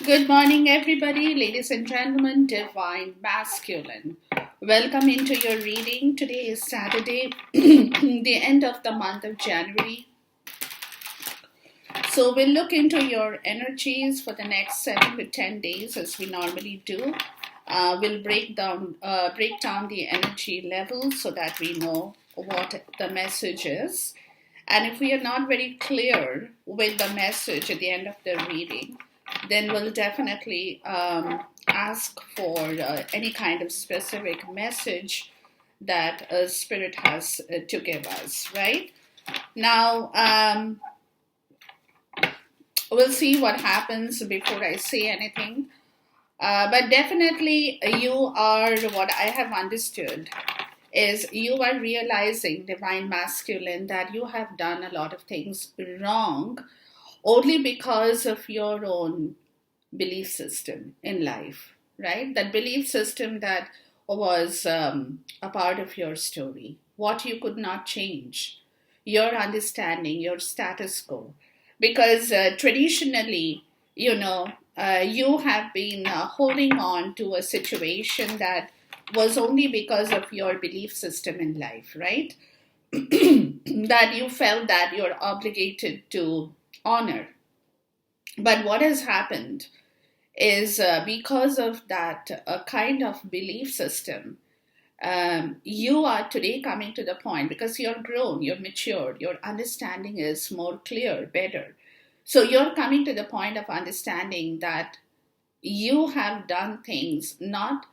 Good morning, everybody, ladies and gentlemen, divine masculine. Welcome into your reading. Today is Saturday, the end of the month of January. So we'll look into your energies for the next 7 to 10 days, as we normally do. We'll break down the energy levels so that we know what the message is. And if we are not very clear with the message at the end of the reading, then we'll definitely ask for any kind of specific message that Spirit has to give us, right? Now, we'll see what happens before I say anything. But definitely, you are what I have understood is you are realizing, divine masculine, that you have done a lot of things wrong only because of your own belief system in life, right? That belief system that was a part of your story, what you could not change, your understanding, your status quo. Because traditionally, you have been holding on to a situation that was only because of your belief system in life, right? That you felt that you're obligated to honor. But what has happened is because of that kind of belief system, you are today coming to the point because you're grown, you're matured, your understanding is more clear, better. So you're coming to the point of understanding that you have done things not,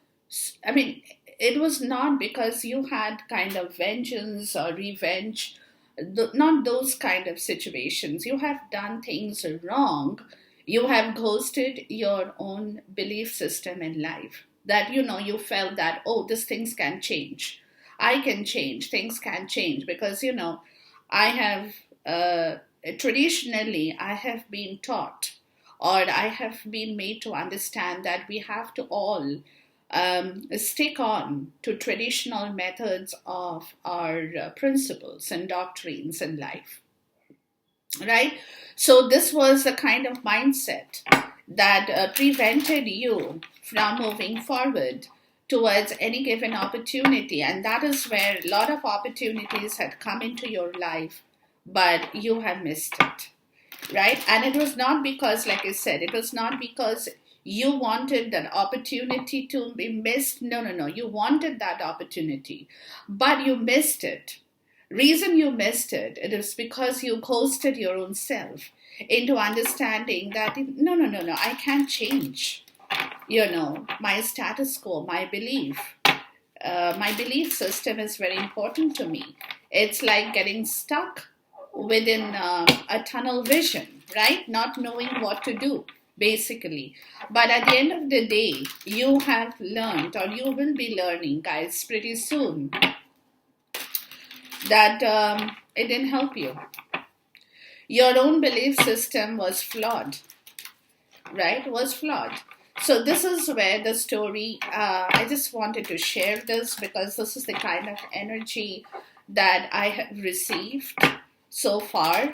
I mean, it was not because you had kind of vengeance or revenge, not those kind of situations. You have done things wrong. You have ghosted your own belief system in life. That you felt that, oh, these things can change. I can change. Things can change because I have traditionally I have been taught or I have been made to understand that we have to all stick on to traditional methods of our principles and doctrines in life, right? So, this was the kind of mindset that prevented you from moving forward towards any given opportunity. And that is where a lot of opportunities had come into your life, but you have missed it, right? And it was not because, like I said, it was not because you wanted that opportunity to be missed. No, no, no. You wanted that opportunity, but you missed it. Reason you missed it, it is because you ghosted your own self into understanding that no, no, no, no, I can't change, my status quo, my belief. My belief system is very important to me. It's like getting stuck within a tunnel vision, right? Not knowing what to do, basically. But at the end of the day, you have learned, or you will be learning, guys, pretty soon, that it didn't help you. Your own belief system was flawed, right? Was flawed. So this is where the story, I just wanted to share this because this is the kind of energy that I have received so far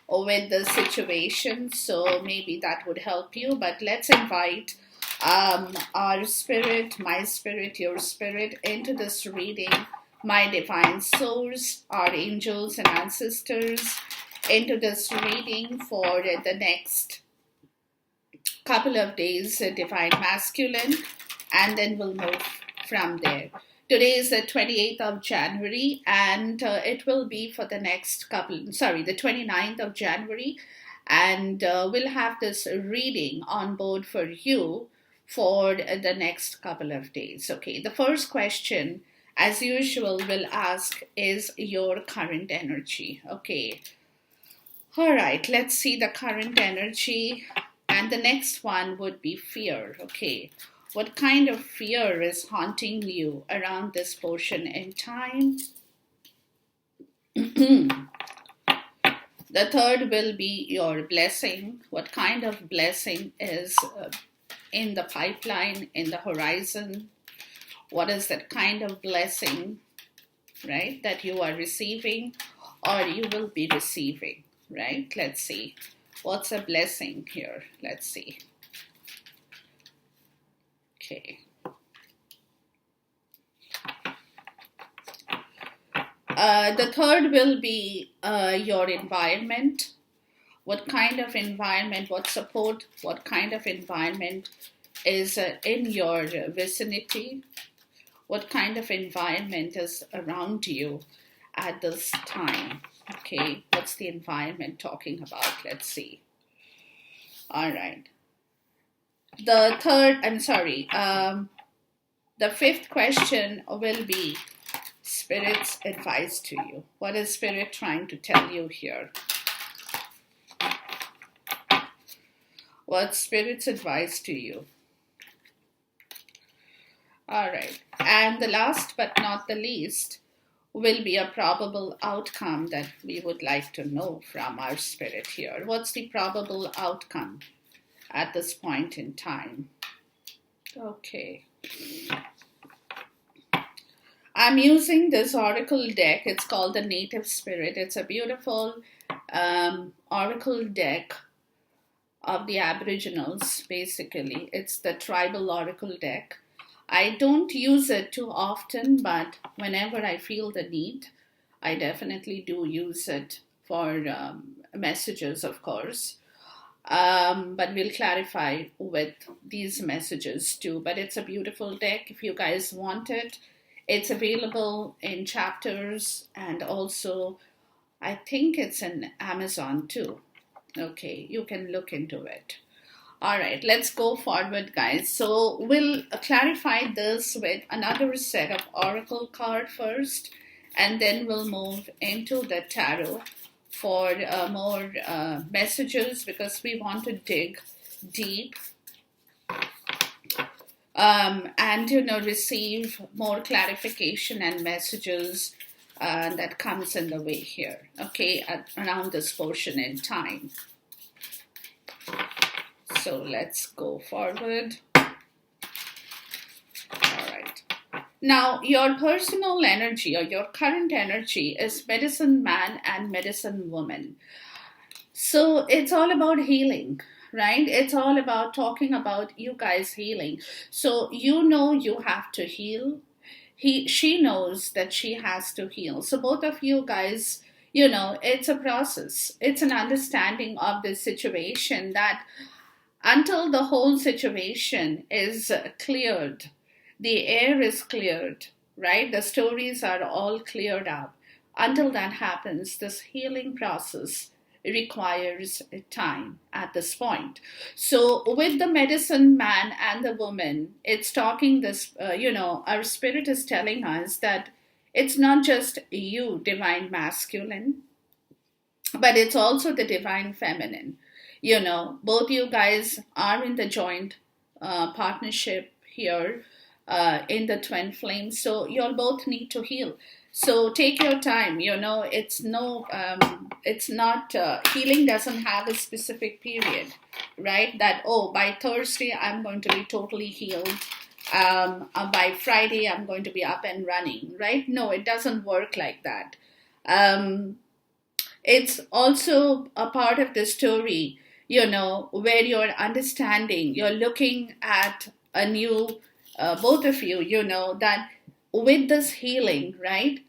with the situation. So maybe that would help you. But let's invite our spirit, my spirit, your spirit into this reading, my divine source, our angels and ancestors into this reading for the next couple of days, divine masculine, and then we'll move from there. Today is the 28th of January, and it will be for the next the 29th of January, and we'll have this reading on board for you for the next couple of days. Okay, the first question, as usual, we'll ask is your current energy. Okay, all right, let's see the current energy. And the next one would be fear. Okay, what kind of fear is haunting you around this portion in time? The third will be your blessing. What kind of blessing is in the pipeline, in the horizon? What is that kind of blessing, right, that you are receiving or you will be receiving, right? Let's see. What's a blessing here? Let's see. Okay. The third will be your environment. What kind of environment, what support, what kind of environment is in your vicinity? What kind of environment is around you at this time? Okay, what's the environment talking about? Let's see. All right. The fifth question will be Spirit's advice to you. What is Spirit trying to tell you here? What's Spirit's advice to you? All right. And the last but not the least will be a probable outcome that we would like to know from our Spirit here. What's the probable outcome at this point in time? Okay. I'm using this oracle deck. It's called the Native Spirit. It's a beautiful oracle deck of the Aboriginals, basically. It's the tribal oracle deck. I don't use it too often, but whenever I feel the need, I definitely do use it for messages, of course. But we'll clarify with these messages too. But it's a beautiful deck. If you guys want it, it's available in chapters, and also I think it's in Amazon too. Okay, you can look into it. All right, let's go forward, guys. So we'll clarify this with another set of oracle card first, and then we'll move into the tarot for more messages, because we want to dig deep and receive more clarification and messages that comes in the way here, okay, around this portion in time. So let's go forward. All right. Now, your personal energy or your current energy is medicine man and medicine woman. So it's all about healing, right? It's all about talking about you guys healing. So you have to heal. She knows that she has to heal. So both of you guys, it's a process. It's an understanding of the situation that until the whole situation is cleared, the air is cleared, right? The stories are all cleared up. Until that happens, this healing process requires time at this point. So with the medicine man and the woman, it's talking this, our Spirit is telling us that it's not just you, divine masculine, but it's also the divine feminine. Both you guys are in the joint partnership here in the twin flame. So you'll both need to heal. So take your time. It's not, healing doesn't have a specific period, right? That, by Thursday, I'm going to be totally healed. By Friday, I'm going to be up and running, right? No, it doesn't work like that. It's also a part of the story, where you're understanding, you're looking at a new, both of you, that with this healing, right?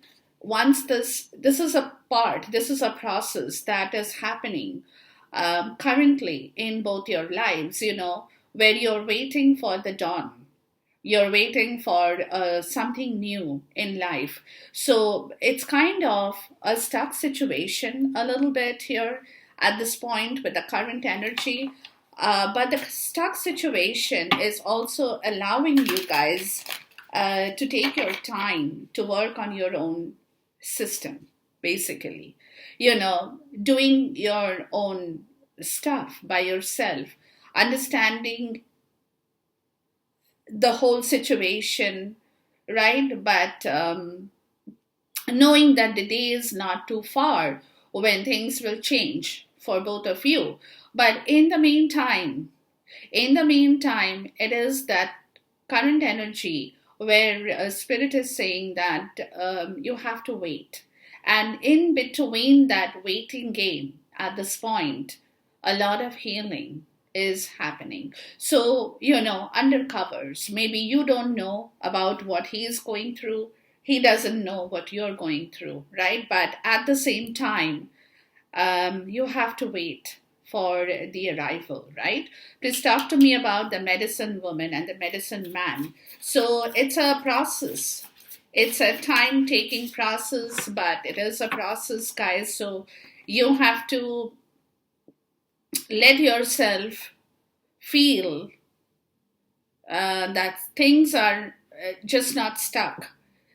Once this is a process that is happening currently in both your lives, where you're waiting for the dawn. You're waiting for something new in life. So it's kind of a stuck situation a little bit here at this point with the current energy. But the stuck situation is also allowing you guys to take your time to work on your own system, basically. Doing your own stuff by yourself, understanding the whole situation, right? But knowing that the day is not too far when things will change for both of you. But in the meantime, it is that current energy where Spirit is saying that you have to wait. And in between that waiting game at this point, a lot of healing is happening. So, undercovers. Maybe you don't know about what he is going through. He doesn't know what you're going through, right? But at the same time, you have to wait for the arrival, right? Please talk to me about the medicine woman and the medicine man. So it's a process. It's a time taking process, but it is a process, guys. So you have to let yourself feel that things are just not stuck.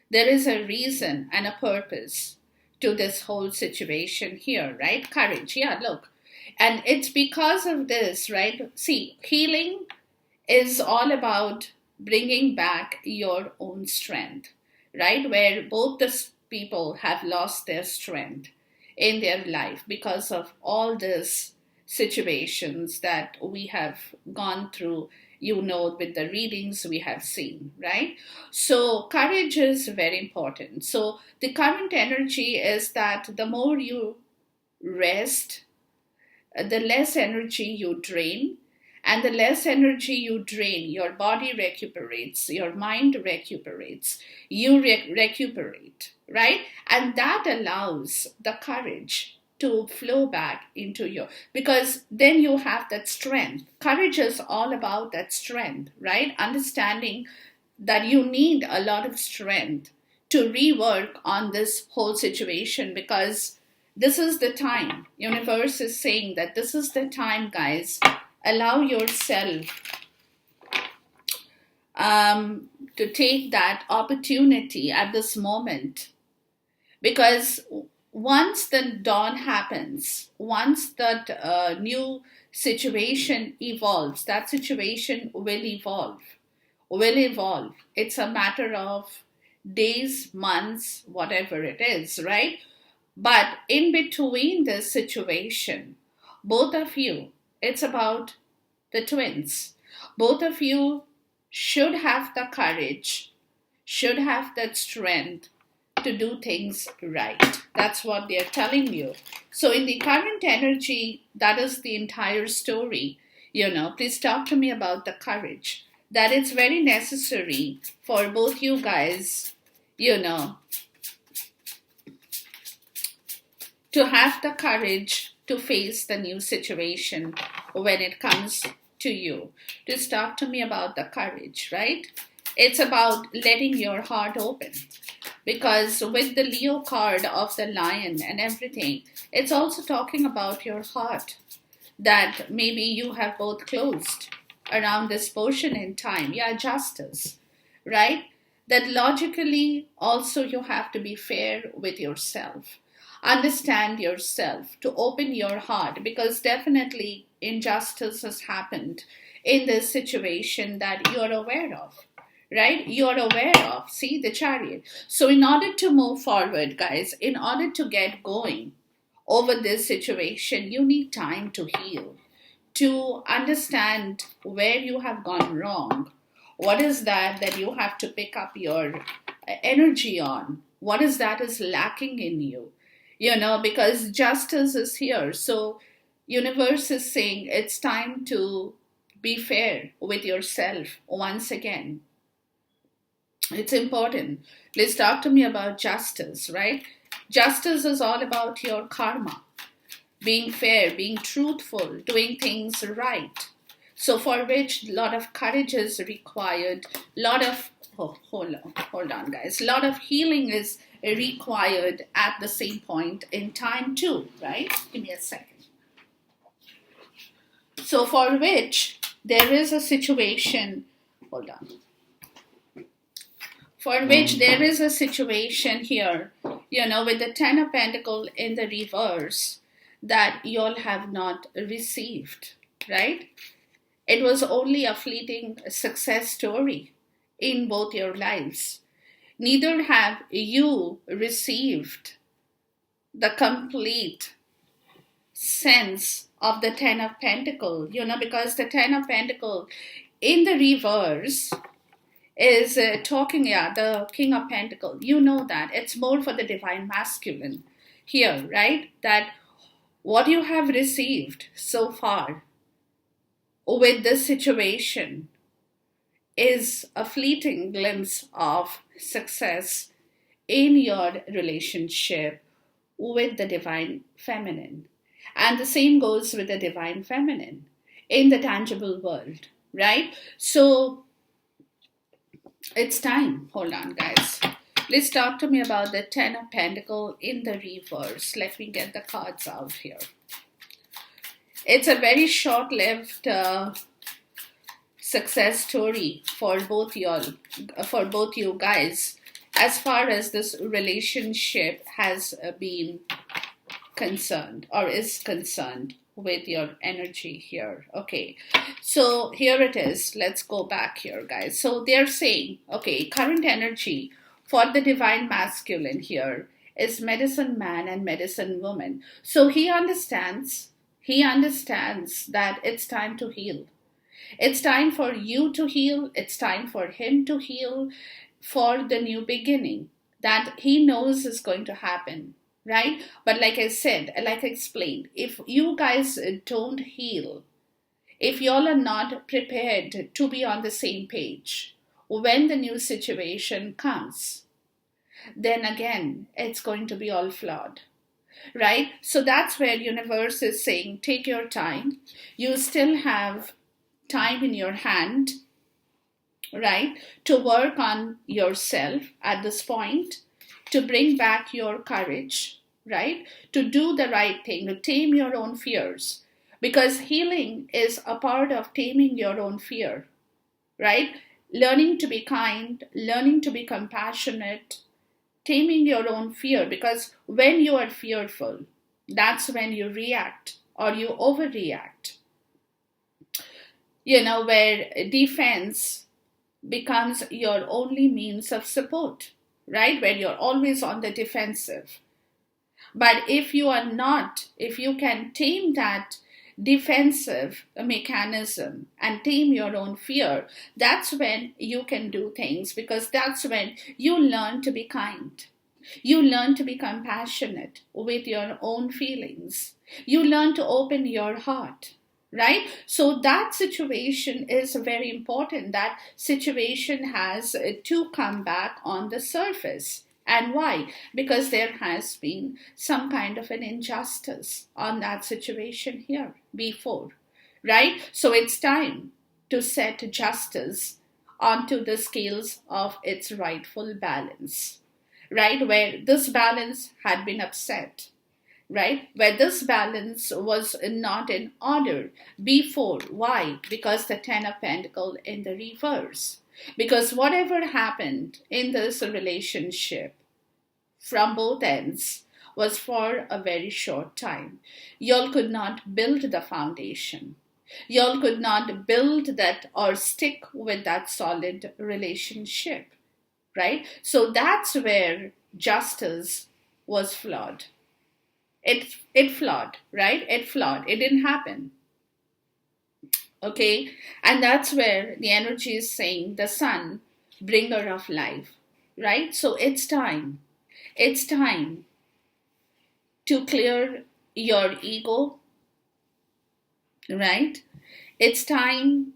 There is a reason and a purpose to this whole situation here, right? Courage. Yeah, look. And it's because of this, right? See, healing is all about bringing back your own strength, right? Where both the people have lost their strength in their life because of all these situations that we have gone through, with the readings we have seen, right? So, courage is very important. So, the current energy is that the more you rest, the less energy you drain. And the less energy you drain, your body recuperates, your mind recuperates, you recuperate, right? And that allows the courage to flow back into you, because then you have that strength. Courage is all about that strength, right? Understanding that you need a lot of strength to rework on this whole situation, because this is the time. Universe is saying that this is the time, guys. Allow yourself to take that opportunity at this moment, because once the dawn happens, once that new situation evolves, that situation will evolve. It's a matter of days, months, whatever it is, right? But in between this situation, both of you, it's about the twins. Both of you should have the courage, should have that strength to do things right. That's what they're telling you. So, in the current energy, that is the entire story. Please talk to me about the courage. That it's very necessary for both you guys, to have the courage to face the new situation when it comes to you. Just talk to me about the courage, right? It's about letting your heart open. Because with the Leo card of the lion and everything, it's also talking about your heart, that maybe you have both closed around this portion in time. Yeah, justice, right? That logically also you have to be fair with yourself. Understand yourself, to open your heart, because definitely injustice has happened in this situation that you're aware of, right? You're aware of. See the Chariot. So, in order to move forward, guys, in order to get going over this situation, you need time to heal, to understand where you have gone wrong. What is that you have to pick up your energy on? What is that is lacking in you? Because justice is here. So universe is saying it's time to be fair with yourself once again. It's important. Let's talk to me about justice, right? Justice is all about your karma, being fair, being truthful, doing things right. So for which a lot of courage is required, lot of hold on, guys. A lot of healing is required at the same point in time too, right? Give me a second. So for which there is a situation, hold on. For which there is a situation here, with the Ten of Pentacles in the reverse, that you'll have not received, right? It was only a fleeting success story in both your lives. Neither have you received the complete sense of the Ten of Pentacles, because the Ten of Pentacles in the reverse is the King of Pentacles. You know that. It's more for the divine masculine here, right? That what you have received so far, with this situation is a fleeting glimpse of success in your relationship with the divine feminine. And the same goes with the divine feminine in the tangible world, right? So it's time. Hold on, guys. Please talk to me about the Ten of Pentacles in the reverse. Let me get the cards out here. It's a very short-lived success story for both you guys, as far as this relationship has been concerned or is concerned with your energy here. Okay, so here it is. Let's go back here, guys. So they're saying, okay, current energy for the divine masculine here is medicine man and medicine woman. So he understands that it's time to heal. It's time for you to heal. It's time for him to heal, for the new beginning that he knows is going to happen, right? But like I said, like I explained, if you guys don't heal, if y'all are not prepared to be on the same page when the new situation comes, then again, it's going to be all flawed, right? So that's where universe is saying, take your time. You still have time in your hand, right, to work on yourself at this point, to bring back your courage, right, to do the right thing, to tame your own fears, because healing is a part of taming your own fear, right? Learning to be kind, learning to be compassionate, taming your own fear, because when you are fearful, that's when you react or you overreact, where defense becomes your only means of support, right? Where you're always on the defensive. But if you can tame that defensive mechanism and tame your own fear, that's when you can do things, because that's when you learn to be kind. You learn to be compassionate with your own feelings. You learn to open your heart, right? So that situation is very important. That situation has to come back on the surface. And why? Because there has been some kind of an injustice on that situation here before, right? So it's time to set justice onto the scales of its rightful balance, right? Where this balance had been upset, right? Where this balance was not in order before. Why? Because the Ten of Pentacles in the reverse. Because whatever happened in this relationship from both ends was for a very short time. Y'all could not build the foundation. Y'all could not build that or stick with that solid relationship, right? So that's where justice was flawed. It flawed, right? It flawed. It didn't happen. Okay? And that's where the energy is saying the sun, bringer of life, right? So it's time. It's time to clear your ego, right? It's time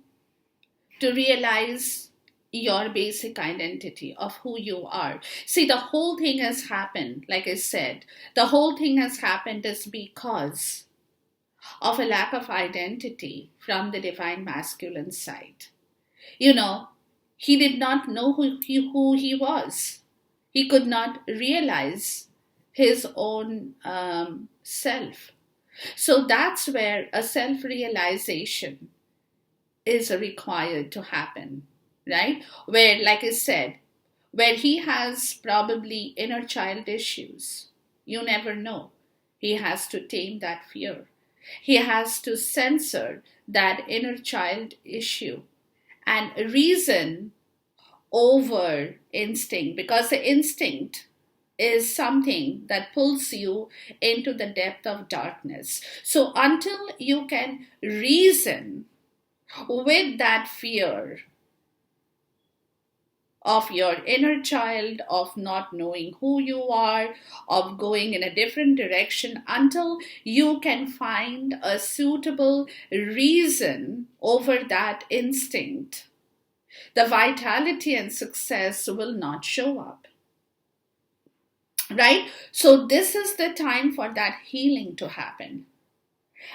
to realize your basic identity of who you are. See, the whole thing has happened, like I said, the whole thing has happened is because of a lack of identity from the divine masculine side. He did not know who he was. He could not realize his own self. So that's where a self-realization is required to happen, right? Where, like I said, where he has probably inner child issues. You never know. He has to tame that fear. He has to censor that inner child issue and reason over instinct, because the instinct is something that pulls you into the depth of darkness. So until you can reason with that fear, of your inner child, of not knowing who you are, of going in a different direction until you can find a suitable reason over that instinct. The vitality and success will not show up. Right? So, this is the time for that healing to happen.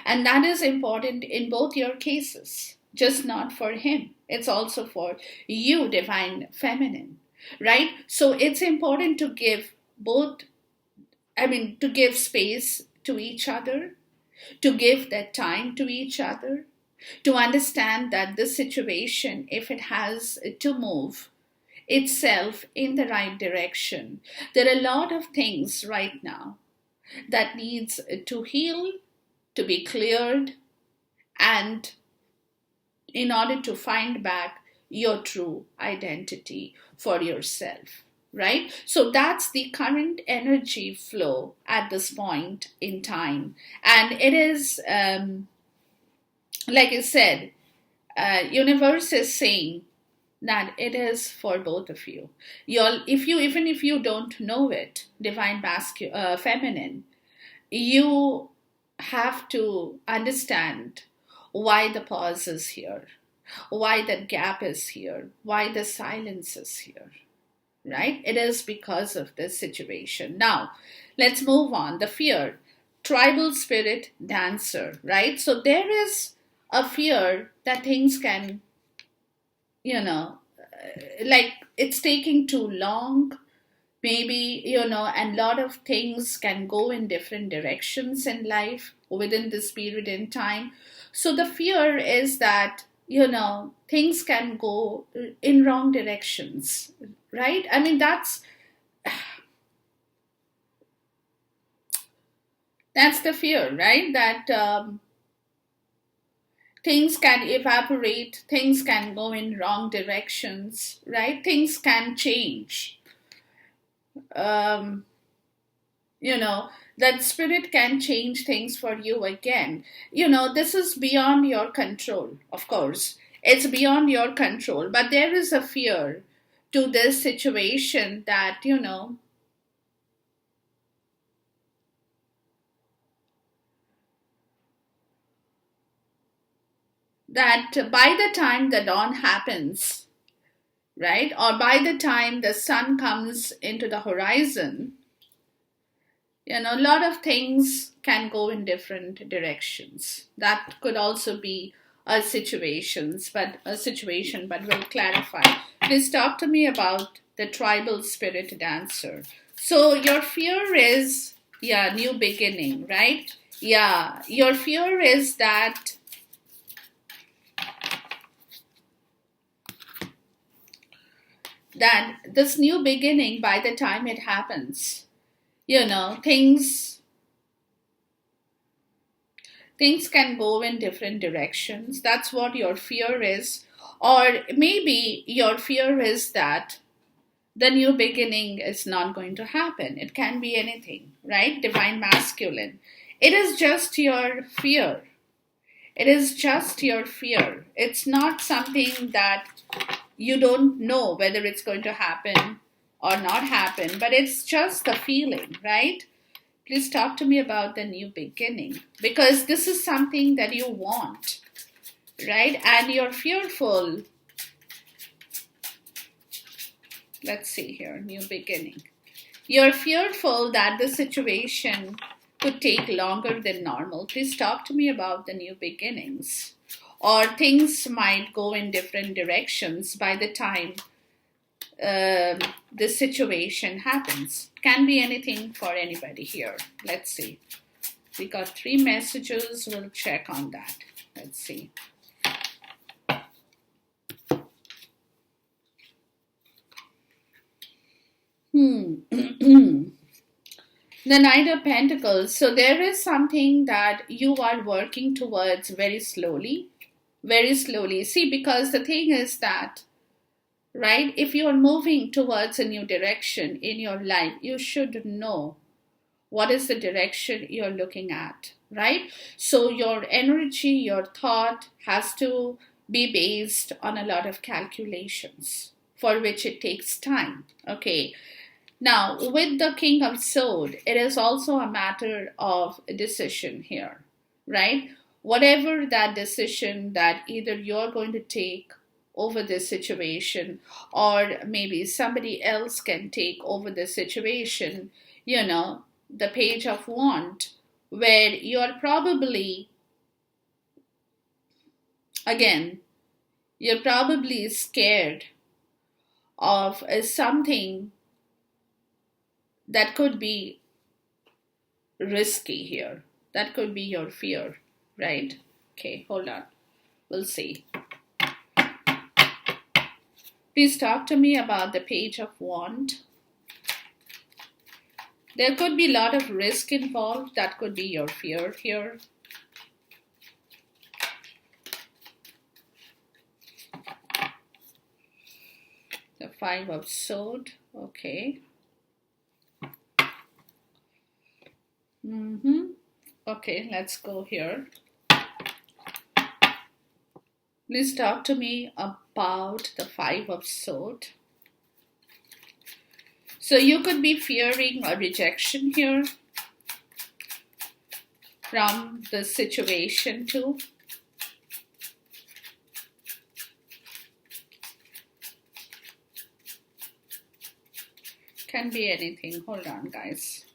And that is important in both your cases, just not for him. It's also for you, divine feminine, right? So it's important to give both, to give space to each other, to give that time to each other, to understand that this situation, if it has to move itself in the right direction, there are a lot of things right now that needs to heal, to be cleared, and in order to find back your true identity for yourself, right? So that's the current energy flow at this point in time. And it is, like I said, universe is saying that it is for both of you. Even if you don't know it, divine feminine, you have to understand why the pause is here, why that gap is here, why the silence is here, right? It is because of this situation. Now, let's move on. The fear, tribal spirit dancer, right? So there is a fear that things can, like it's taking too long, maybe, and a lot of things can go in different directions in life within this period in time. So the fear is that, things can go in wrong directions, right? That's the fear, right? That things can evaporate, things can go in wrong directions, right? Things can change. um, you know that spirit can change things for you again. This is beyond your control, of course. It's beyond your control, but there is a fear to this situation that that by the time the dawn happens, right, or by the time the sun comes into the horizon, a lot of things can go in different directions. That could also be a situation, but we'll clarify. Please talk to me about the tribal spirit dancer. So your fear is, yeah, new beginning, right? Yeah, your fear is that this new beginning, by the time it happens, things can go in different directions. That's what your fear is. Or maybe your fear is that the new beginning is not going to happen. It can be anything, right? Divine masculine. It is just your fear. It is just your fear. It's not something that you don't know whether it's going to happen or not happen, but it's just the feeling, right? Please talk to me about the new beginning, because this is something that you want, right? And you're fearful. Let's see here, new beginning. You're fearful that the situation could take longer than normal. Please talk to me about the new beginnings. Or things might go in different directions by the time this situation happens. Can be anything for anybody here. Let's see. We got 3 messages. We'll check on that. Let's see. The Knight of Pentacles. So there is something that you are working towards very slowly. Very slowly. See, because the thing is that, right, if you are moving towards a new direction in your life, you should know what is the direction you're looking at, right? So your energy, your thought has to be based on a lot of calculations, for which it takes time. Okay. Now, with the King of Sword, it is also a matter of decision here, right? Whatever that decision that either you're going to take over this situation, or maybe somebody else can take over the situation, the Page of Wand, where you're probably, again, you're probably scared of something that could be risky here. That could be your fear, right? Okay, hold on. We'll see. Please talk to me about the Page of Wand. There could be a lot of risk involved. That could be your fear here. The Five of Swords. Okay. Okay, let's go here. Please talk to me about the Five of Swords. So you could be fearing a rejection here from the situation too. Can be anything. Hold on, guys.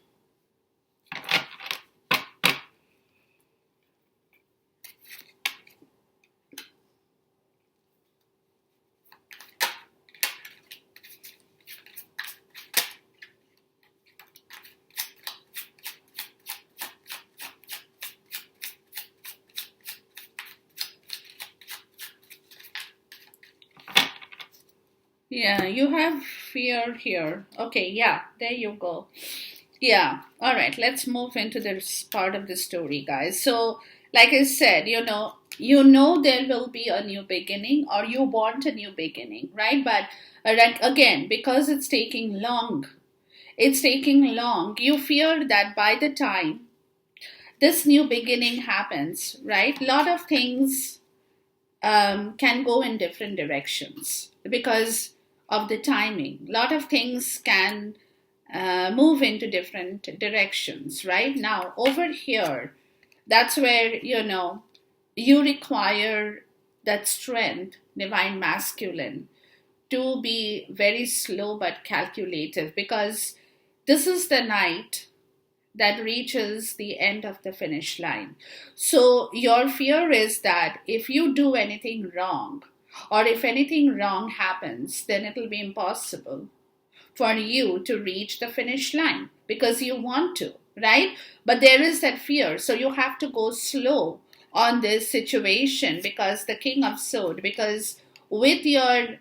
Yeah, you have fear here. Okay, yeah, there you go. Yeah, all right, let's move into this part of the story, guys. So, like I said, there will be a new beginning, or you want a new beginning, right? But again, because it's taking long, you fear that by the time this new beginning happens, right, a lot of things can go in different directions because of the timing. A lot of things can move into different directions, right? Now, over here, that's where, you require that strength, divine masculine, to be very slow but calculative, because this is the night that reaches the end of the finish line. So your fear is that if you do anything wrong, or if anything wrong happens, then it will be impossible for you to reach the finish line because you want to, right? But there is that fear. So you have to go slow on this situation, because the King of Swords, because with your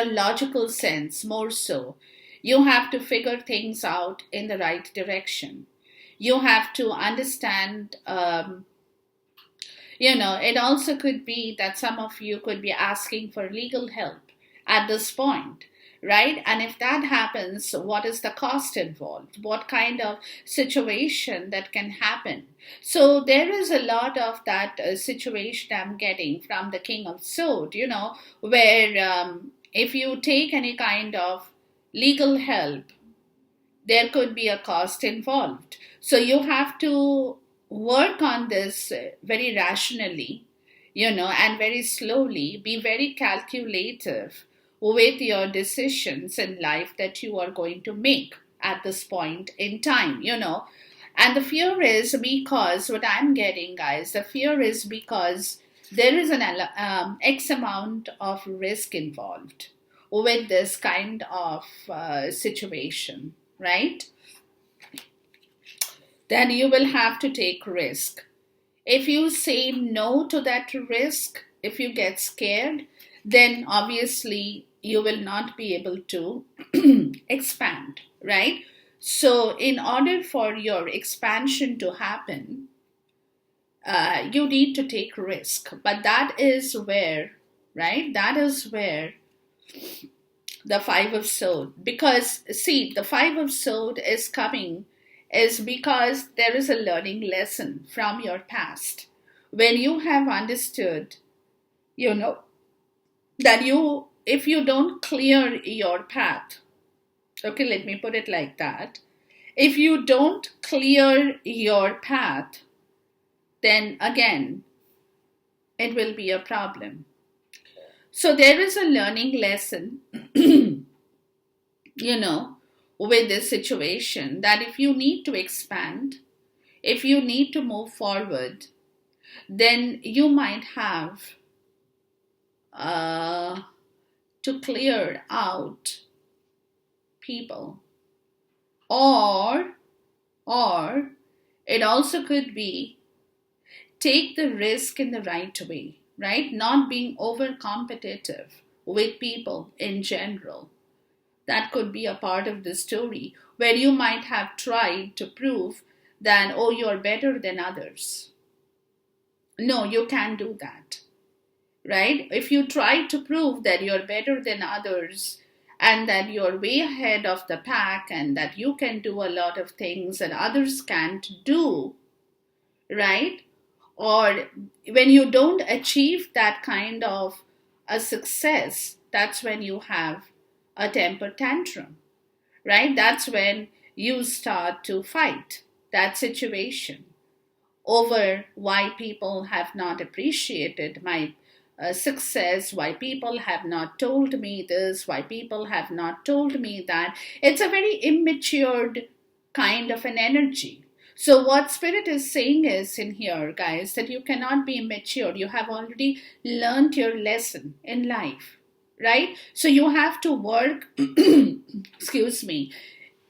logical sense, more so, you have to figure things out in the right direction. You have to understand, it also could be that some of you could be asking for legal help at this point, right? And if that happens, what is the cost involved? What kind of situation that can happen? So there is a lot of that situation I'm getting from the King of Swords, where if you take any kind of legal help, there could be a cost involved. So you have to work on this very rationally, and very slowly, be very calculative with your decisions in life that you are going to make at this point in time, And the fear is because, what I'm getting, guys, the fear is because there is an X amount of risk involved with this kind of situation, right? Then you will have to take risk. If you say no to that risk, if you get scared, then obviously you will not be able to expand, right? So in order for your expansion to happen, you need to take risk. But that is where, right? That is where the Five of Swords, because see, the Five of Swords is coming is because there is a learning lesson from your past. When you have understood, you know, that if you don't clear your path, okay, let me put it like that. If you don't clear your path, then again, it will be a problem. So there is a learning lesson, you know, with this situation, that if you need to expand, if you need to move forward, then you might have uh, to clear out people, or or it also could be take the risk in the right way, right? Not being over competitive with people in general. That could be a part of the story where you might have tried to prove that, oh, you're better than others. No, you can't do that, right? If you try to prove that you're better than others and that you're way ahead of the pack and that you can do a lot of things that others can't do, right? Or when you don't achieve that kind of a success, that's when you have a temper tantrum, right? That's when you start to fight that situation over why people have not appreciated my success, why people have not told me this, why people have not told me that. It's a very immature kind of an energy. So, what Spirit is saying is in here, guys, that you cannot be immature. You have already learned your lesson in life, right? So, you have to work, excuse me,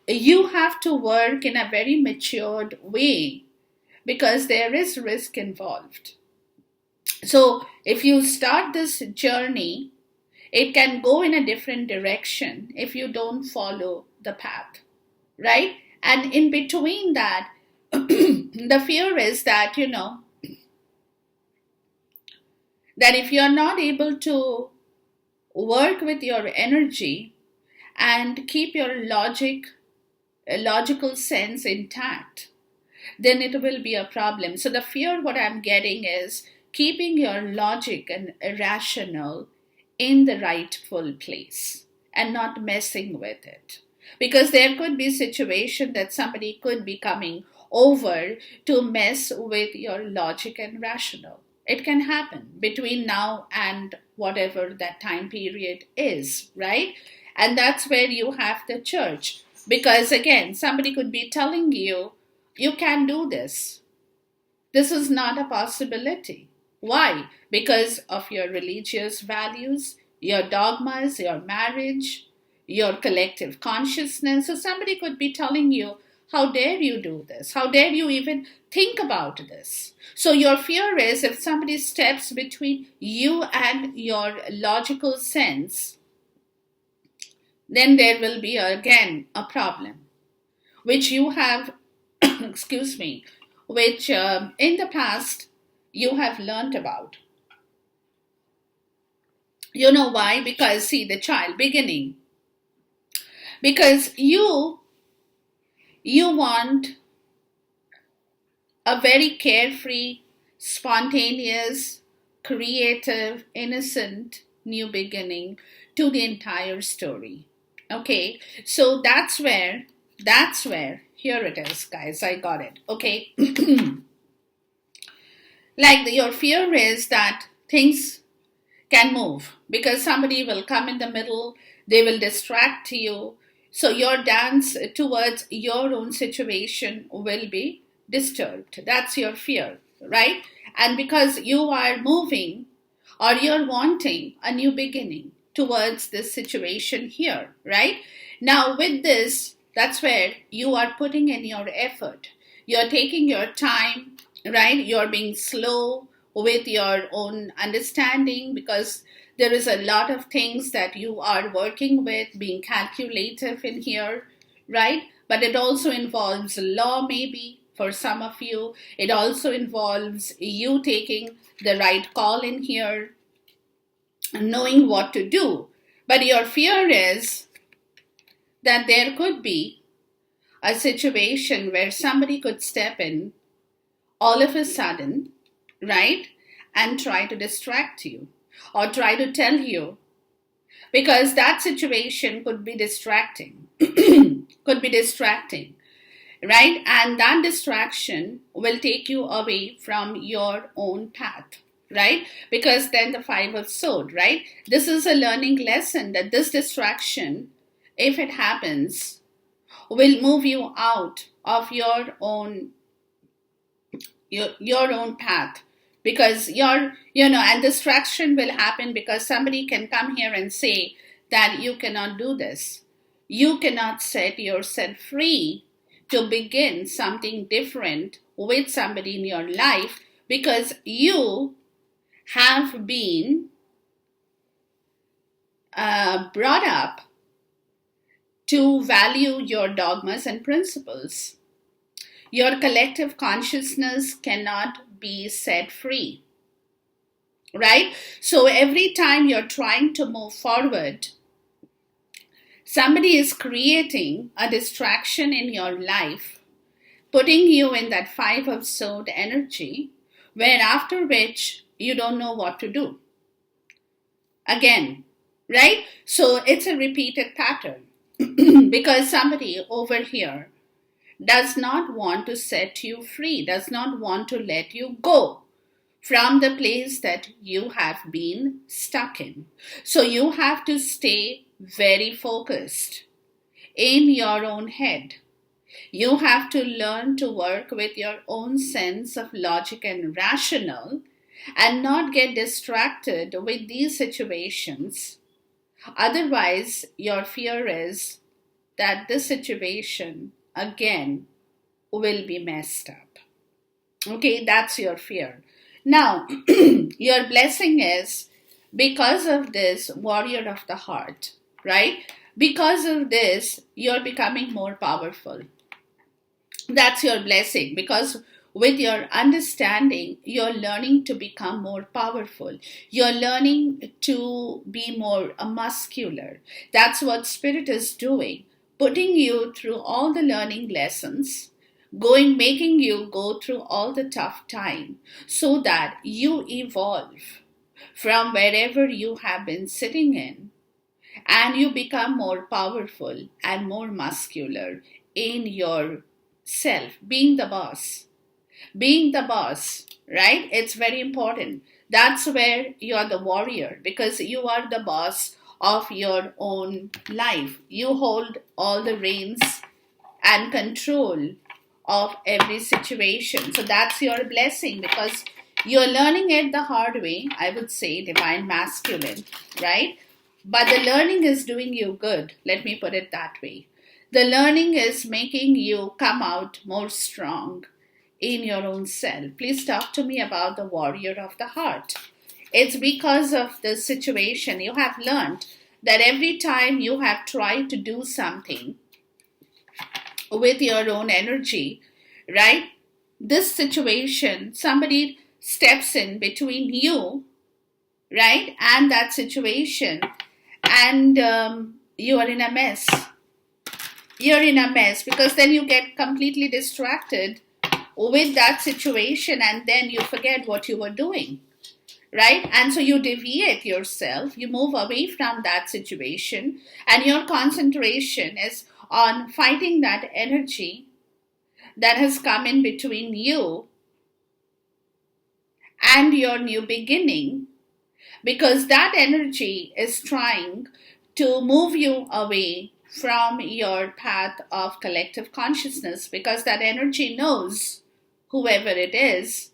you have to work in a very matured way because there is risk involved. So, if you start this journey, it can go in a different direction if you don't follow the path, right? And in between that, the fear is that, that if you're not able to work with your energy and keep your logical sense intact, then it will be a problem. So the fear, what I'm getting is keeping your logic and rational in the rightful place and not messing with it. Because there could be a situation that somebody could be coming over to mess with your logic and rational. It can happen between now and whatever that time period is, right? And that's where you have the church. Because again, somebody could be telling you, you can't do this. This is not a possibility. Why? Because of your religious values, your dogmas, your marriage, your collective consciousness. So somebody could be telling you, how dare you do this? How dare you even think about this? So your fear is if somebody steps between you and your logical sense, then there will be again a problem, which you have, excuse me, which in the past you have learned about. You know why? Because see, the child beginning, because you want a very carefree, spontaneous, creative, innocent new beginning to the entire story. Okay, so that's where here it is, guys, I got it. Okay. Like your fear is that things can move because somebody will come in the middle, they will distract you. So your dance towards your own situation will be disturbed. That's your fear, right? And because you are moving or you're wanting a new beginning towards this situation here, right? Now, with this, that's where you are putting in your effort. You're taking your time, right? You're being slow with your own understanding because there is a lot of things that you are working with, being calculative in here, right? But it also involves law, maybe for some of you. It also involves you taking the right call in here, knowing what to do. But your fear is that there could be a situation where somebody could step in all of a sudden, right, and try to distract you or try to tell you because that situation could be distracting. Could be distracting, right? And that distraction will take you away from your own path, right? Because then the five of sword, right? This is a learning lesson that this distraction, if it happens, will move you out of your own path, because and distraction will happen because somebody can come here and say that you cannot do this, you cannot set yourself free to begin something different with somebody in your life, because you have been brought up to value your dogmas and principles. Your collective consciousness cannot be set free, right? So every time you're trying to move forward, somebody is creating a distraction in your life, putting you in that five of sword energy, where after which you don't know what to do again, right? So it's a repeated pattern because somebody over here does not want to set you free, does not want to let you go from the place that you have been stuck in. So you have to stay very focused in your own head. You have to learn to work with your own sense of logic and rational and not get distracted with these situations. Otherwise, your fear is that this situation again will be messed up. Okay, that's your fear. Now, your blessing is because of this warrior of the heart, right? Because of this, you're becoming more powerful. That's your blessing, because with your understanding, you're learning to become more powerful. You're learning to be more muscular. That's what Spirit is doing, putting you through all the learning lessons, making you go through all the tough time so that you evolve from wherever you have been sitting in, and you become more powerful and more muscular in your self, being the boss. Being the boss, right? It's very important. That's where you're the warrior, because you are the boss of your own life. You hold all the reins and control of every situation. So that's your blessing, because you're learning it the hard way, I would say, divine masculine, right? But the learning is doing you good. Let me put it that way. The learning is making you come out more strong in your own self. Please talk to me about the warrior of the heart. It's because of the situation you have learned that every time you have tried to do something with your own energy, right? This situation, somebody steps in between you, right, and that situation, and you are in a mess. You're in a mess because then you get completely distracted with that situation, and then you forget what you were doing, right? And so you deviate yourself, you move away from that situation, and your concentration is on fighting that energy that has come in between you and your new beginning, because that energy is trying to move you away from your path of collective consciousness, because that energy knows, whoever it is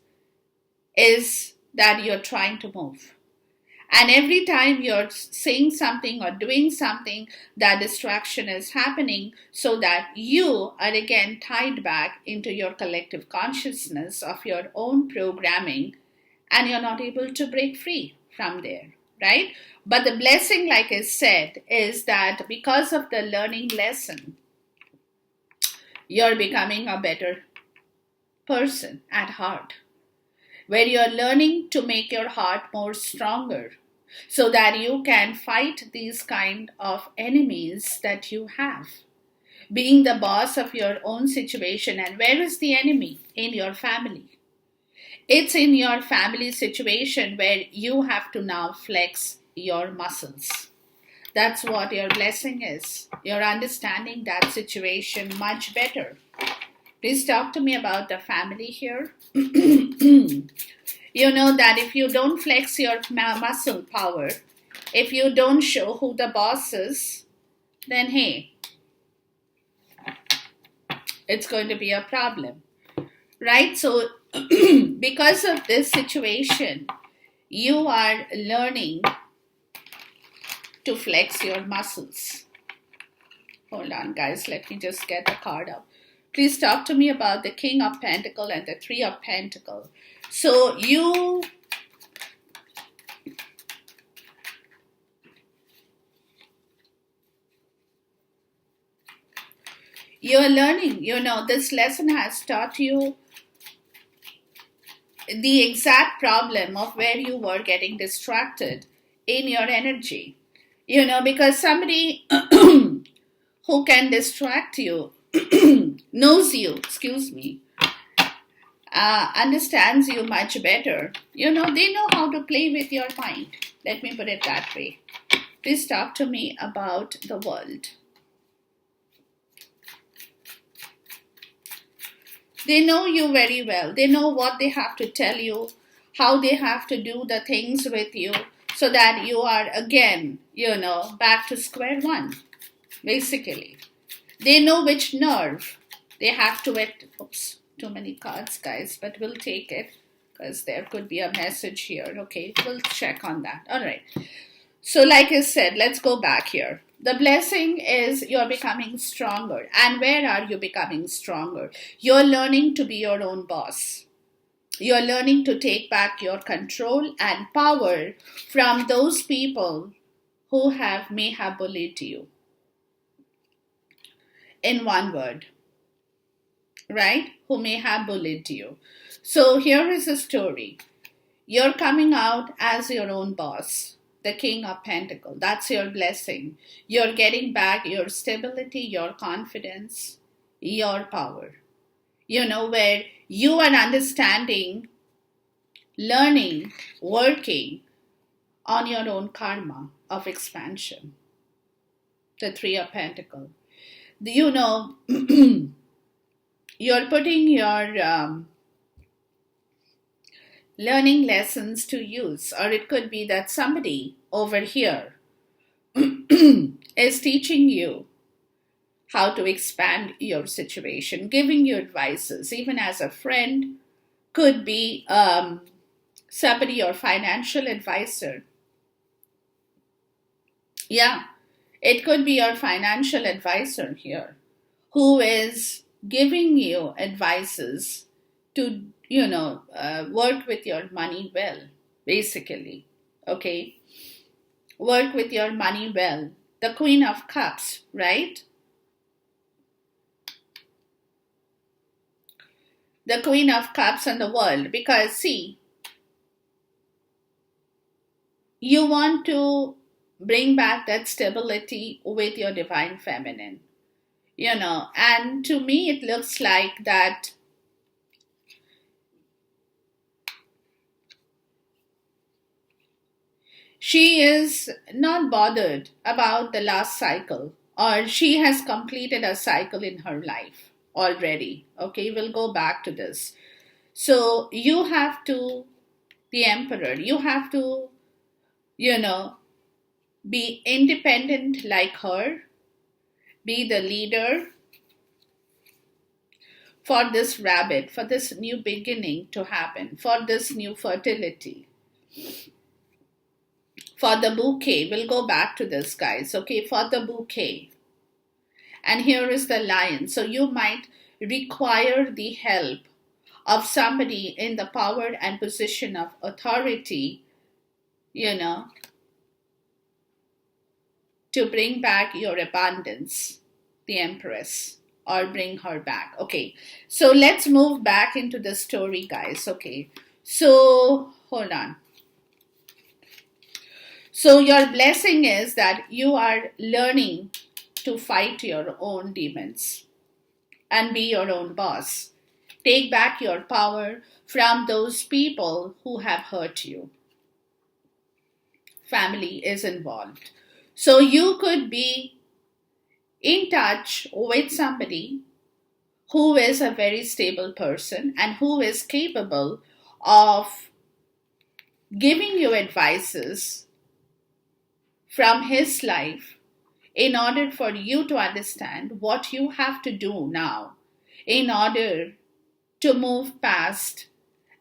that you're trying to move. And every time you're saying something or doing something, that distraction is happening, so that you are again tied back into your collective consciousness of your own programming, and you're not able to break free from there, right? But the blessing, like I said, is that because of the learning lesson, you're becoming a better person at heart, where you're learning to make your heart more stronger so that you can fight these kind of enemies that you have. Being the boss of your own situation. And where is the enemy? In your family. It's in your family situation where you have to now flex your muscles. That's what your blessing is. You're understanding that situation much better. Please talk to me about the family here. You know that if you don't flex your muscle power, if you don't show who the boss is, then hey, it's going to be a problem, right? So, because of this situation, you are learning to flex your muscles. Hold on, guys, let me just get the card up. Please talk to me about the King of Pentacles and the Three of Pentacles. So you're learning, this lesson has taught you the exact problem of where you were getting distracted in your energy. Because somebody who can distract you knows you, understands you much better. They know how to play with your mind. Let me put it that way. Please talk to me about the world. They know you very well. They know what they have to tell you, how they have to do the things with you so that you are again, back to square one, basically. They know which nerve they have to hit. Oops, too many cards, guys, but we'll take it because there could be a message here. Okay, we'll check on that. All right. So like I said, let's go back here. The blessing is you're becoming stronger. And where are you becoming stronger? You're learning to be your own boss. You're learning to take back your control and power from those people who may have bullied you. In one word, right? Who may have bullied you. So here is a story. You're coming out as your own boss. The King of Pentacles. That's your blessing. You're getting back your stability, your confidence, your power. Where you are understanding, learning, working on your own karma of expansion. The Three of Pentacles. You're putting your learning lessons to use, or it could be that somebody over here is teaching you how to expand your situation, giving you advices, even as a friend, could be somebody, your financial advisor. Yeah, it could be your financial advisor here who is giving you advices to work with your money well, basically. Okay, work with your money well. The Queen of Cups, right? The Queen of Cups and the World, because see, you want to bring back that stability with your divine feminine, and to me it looks like that she is not bothered about the last cycle, or she has completed a cycle in her life already. Okay, we'll go back to this. So you have to, the Emperor, you have to, be independent like her, be the leader for this rabbit, for this new beginning to happen, for this new fertility. For the bouquet, we'll go back to this, guys, okay, for the bouquet. And here is the lion. So you might require the help of somebody in the power and position of authority, to bring back your abundance, the Empress, or bring her back. Okay, so let's move back into the story, guys. Okay, so hold on. So your blessing is that you are learning to fight your own demons and be your own boss. Take back your power from those people who have hurt you. Family is involved. So you could be in touch with somebody who is a very stable person and who is capable of giving you advices from his life in order for you to understand what you have to do now in order to move past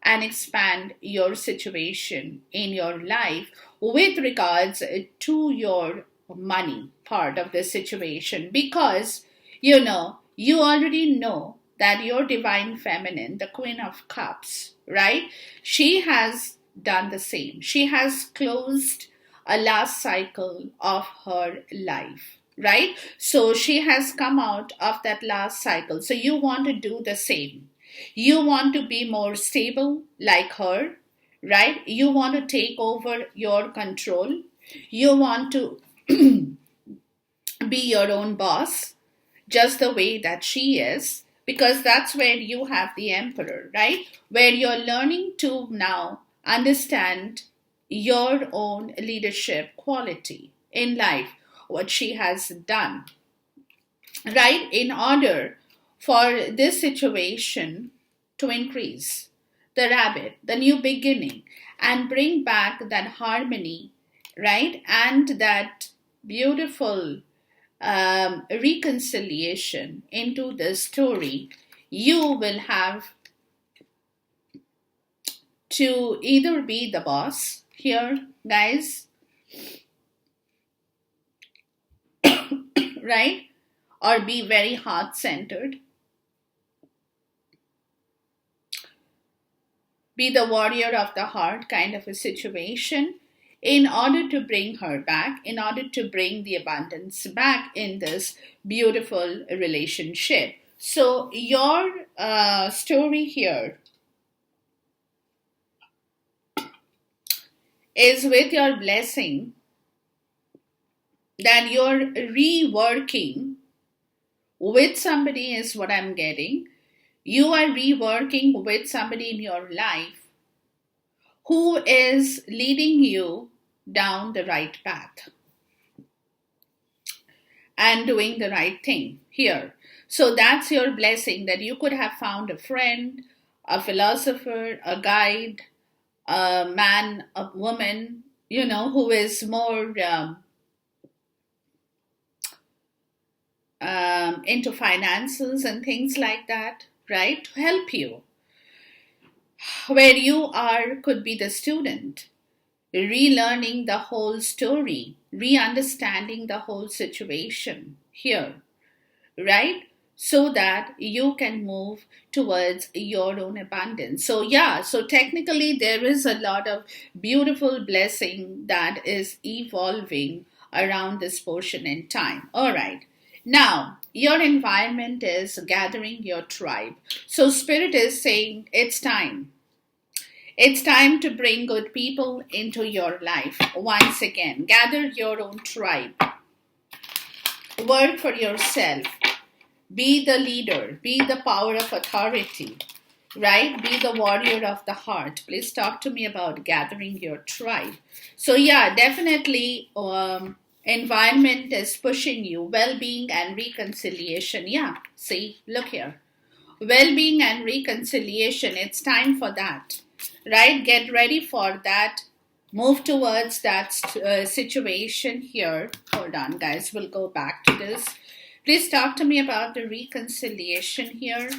and expand your situation in your life with regards to your money part of the situation, because you already know that your divine feminine, the Queen of Cups, right, she has done the same. She has closed a last cycle of her life, right? So she has come out of that last cycle, so you want to do the same. You want to be more stable like her, right? You want to take over your control. You want to be your own boss, just the way that she is, because that's where you have the emperor, right? Where you're learning to now understand your own leadership quality in life, what she has done, right? In order for this situation to increase the rabbit, the new beginning, and bring back that harmony, right? And that beautiful reconciliation into the story, you will have to either be the boss here, guys, right? Or be very heart centered, be the warrior of the heart kind of a situation, in order to bring her back, in order to bring the abundance back in this beautiful relationship. So, your story here is with your blessing that you're reworking with somebody, is what I'm getting. You are reworking with somebody in your life who is leading you down the right path and doing the right thing here. So that's your blessing, that you could have found a friend, a philosopher, a guide, a man, a woman, who is more into finances and things like that, right? To help you. Where you are could be the student, relearning the whole story, re understanding the whole situation here, right? So that you can move towards your own abundance. So, yeah, so technically, there is a lot of beautiful blessing that is evolving around this portion in time. All right. Now, your environment is gathering your tribe. So, Spirit is saying it's time. It's time to bring good people into your life once again. Gather your own tribe. Work for yourself. Be the leader. Be the power of authority. Right? Be the warrior of the heart. Please talk to me about gathering your tribe. So, yeah, definitely environment is pushing you. Well-being and reconciliation. Yeah, see, look here. Well-being and reconciliation. It's time for that. Right? Get ready for that. Move towards that situation here. Hold on, guys. We'll go back to this. Please talk to me about the reconciliation here.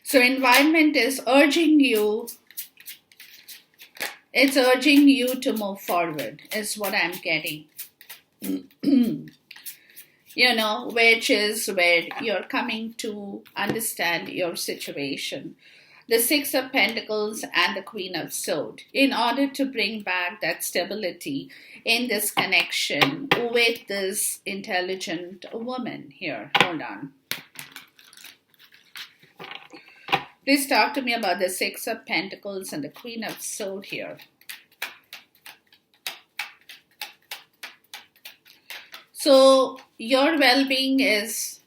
So environment is urging you, it's urging you to move forward, is what I'm getting. Which is where you're coming to understand your situation. The Six of Pentacles and the Queen of Swords, in order to bring back that stability in this connection with this intelligent woman here. Hold on. Please talk to me about the Six of Pentacles and the Queen of Swords here. So your well-being is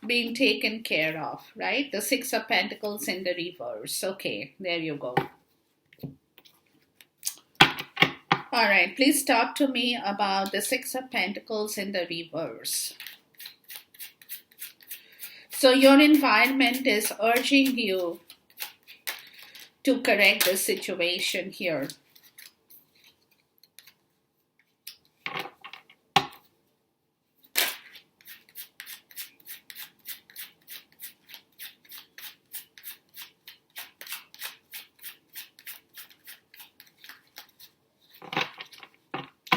being taken care of, right? The Six of Pentacles in the reverse. Okay, there you go. All right, please talk to me about the Six of Pentacles in the reverse. So your environment is urging you to correct the situation here.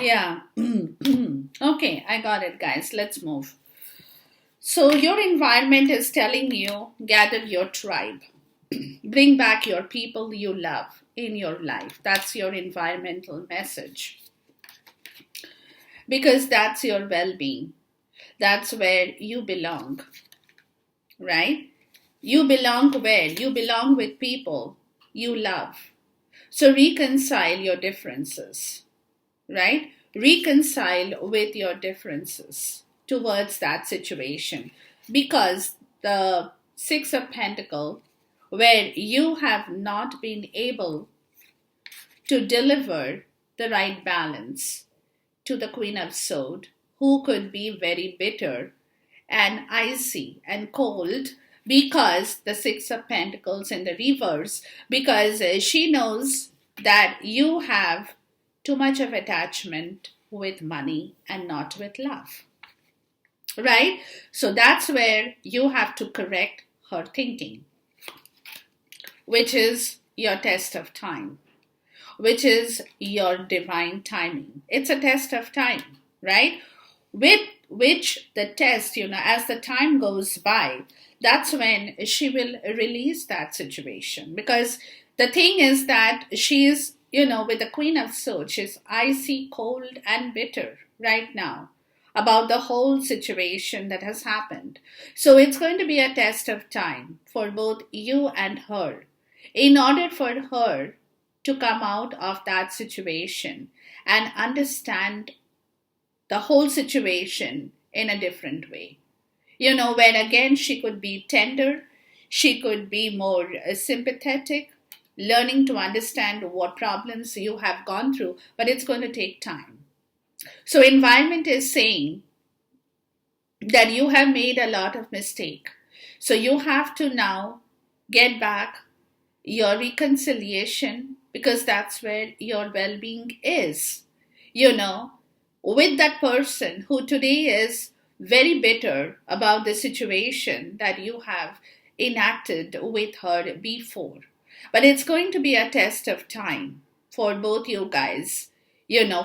Yeah. Okay, I got it, guys. Let's move. So your environment is telling you, gather your tribe. Bring back your people you love in your life. That's your environmental message. Because that's your well-being. That's where you belong, right? You belong where? You belong with people you love. So reconcile your differences, right? Reconcile with your differences towards that situation. Because the Six of Pentacles, where you have not been able to deliver the right balance to the Queen of Swords, who could be very bitter and icy and cold, because the Six of Pentacles in the reverse, because she knows that you have too much of attachment with money and not with love, right? So that's where you have to correct her thinking, which is your test of time, which is your divine timing. It's a test of time, right? With which the test, as the time goes by, that's when she will release that situation. Because the thing is that she's, with the Queen of Swords, she's icy, cold, and bitter right now about the whole situation that has happened. So it's going to be a test of time for both you and her, in order for her to come out of that situation and understand the whole situation in a different way. Where again she could be tender, she could be more sympathetic, learning to understand what problems you have gone through, but it's going to take time. So environment is saying that you have made a lot of mistake. So you have to now get back your reconciliation, because that's where your well-being is. With that person who today is very bitter about the situation that you have enacted with her before. But it's going to be a test of time for both you guys,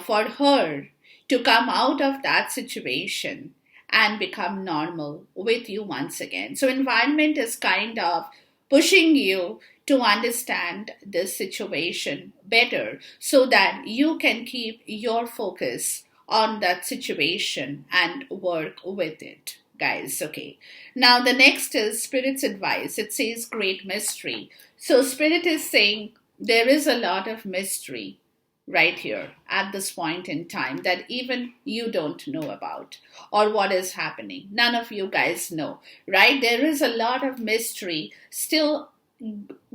for her to come out of that situation and become normal with you once again. So environment is kind of pushing you to understand this situation better, so that you can keep your focus on that situation and work with it, guys. Okay, now the next is Spirit's advice. It says great mystery. So Spirit is saying there is a lot of mystery right here at this point in time that even you don't know about, or what is happening. None of you guys know, right? There is a lot of mystery still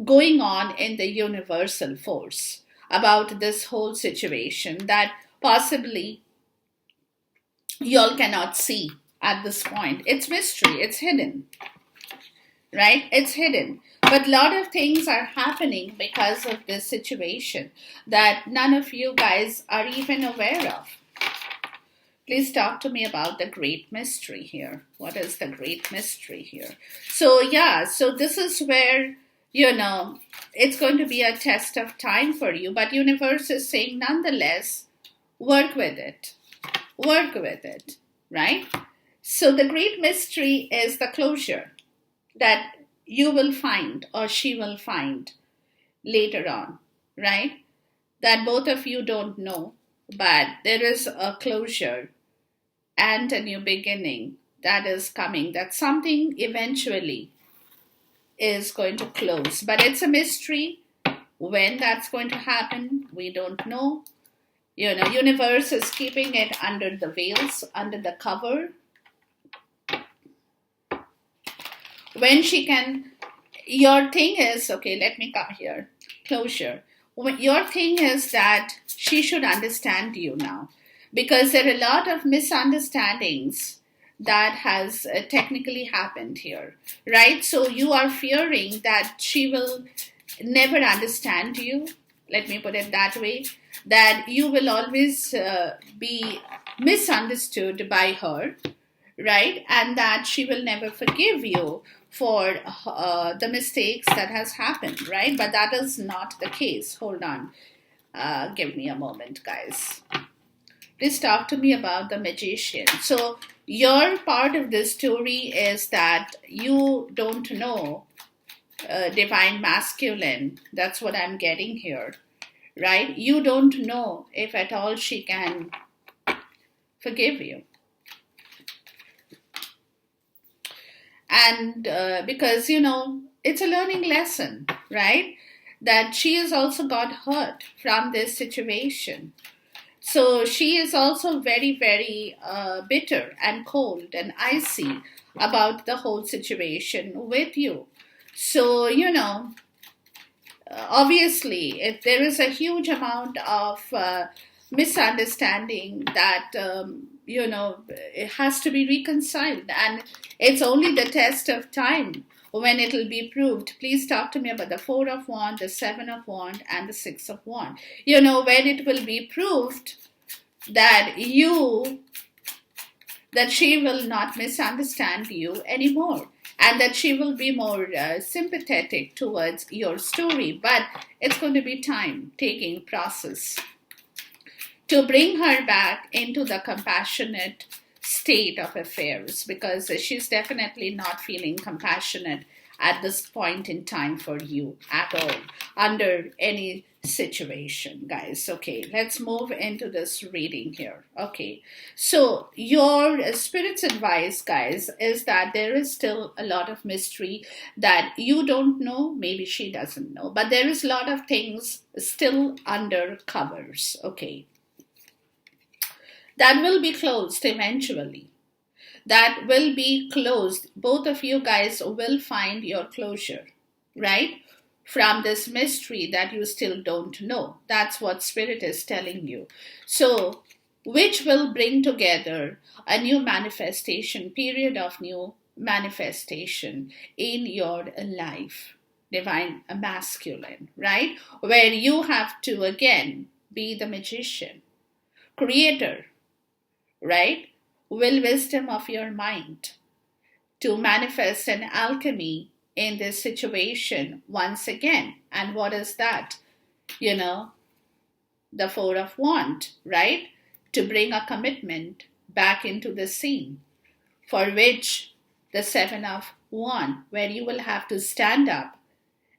going on in the universal force about this whole situation that possibly y'all cannot see at this point. It's mystery, it's hidden, right? It's hidden. But a lot of things are happening because of this situation that none of you guys are even aware of. Please talk to me about the great mystery here. What is the great mystery here? So this is where, it's going to be a test of time for you. But universe is saying, nonetheless, work with it. Work with it, right? So the great mystery is the closure that you will find, or she will find later on, right? That both of you don't know, but there is a closure and a new beginning that is coming, that something eventually is going to close. But it's a mystery. When that's going to happen, we don't know. Universe is keeping it under the veils, under the cover. when she can, your thing is, okay, let me come here, closure. Your thing is that she should understand you now, because there are a lot of misunderstandings that has technically happened here, right? So you are fearing that she will never understand you, let me put it that way, that you will always be misunderstood by her, right? And that she will never forgive you for the mistakes that has happened, right? But that is not the case. Hold on. Give me a moment, guys. Please talk to me about the magician. So your part of this story is that you don't know divine masculine. That's what I'm getting here, right? You don't know if at all she can forgive you. And because, it's a learning lesson, right? That she has also got hurt from this situation. So she is also very, very bitter and cold and icy about the whole situation with you. So, obviously, if there is a huge amount of misunderstanding that, it has to be reconciled. And it's only the test of time when it will be proved. Please talk to me about the Four of Wands, the Seven of Wands, and the Six of Wands. When it will be proved that she will not misunderstand you anymore, and that she will be more sympathetic towards your story. But it's going to be time-taking process to bring her back into the compassionate state of affairs, because she's definitely not feeling compassionate at this point in time for you at all, under any situation, guys. Okay, let's move into this reading here. Okay, so your spirit's advice, guys, is that there is still a lot of mystery that you don't know, maybe she doesn't know, but there is a lot of things still under covers, okay, that will be closed eventually. That will be closed. Both of you guys will find your closure, right? From this mystery that you still don't know. That's what Spirit is telling you. So, which will bring together a new manifestation, period of new manifestation in your life. Divine masculine, right? Where you have to again be the magician, creator, right? Will wisdom of your mind to manifest an alchemy in this situation once again. And what is that? The Four of Wands, right? To bring a commitment back into the scene, for which the Seven of Wands, where you will have to stand up